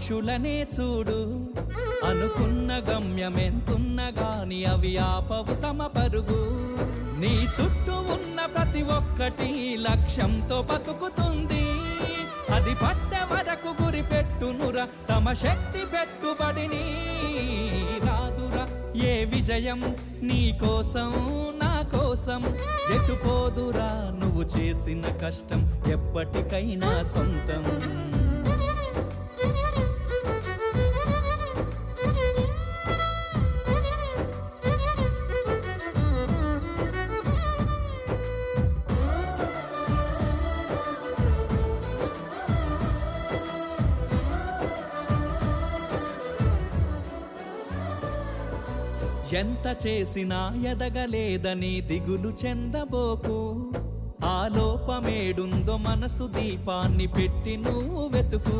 పక్షులనే చూడు, అనుకున్న గమ్యమెంతున్న గాని అవి ఆపవు తమ పరుగు. నీ చుట్టూ ఉన్న ప్రతి ఒక్కటి లక్ష్యంతో బతుకుతుంది, అది పట్టే వరకు గురి పెట్టునురా తమ శక్తి పెట్టుబడిని. రాదురా ఏ విజయం నీ కోసం నా కోసం, ఎటుపోదురా నువ్వు చేసిన కష్టం ఎప్పటికైనా సొంతం. ఎంత చేసినా ఎదగలేదని దిగులు చెందబోకు, ఆ లోపమేడుందో మనసు దీపాన్ని పెట్టి నువ్వు వెతుకు.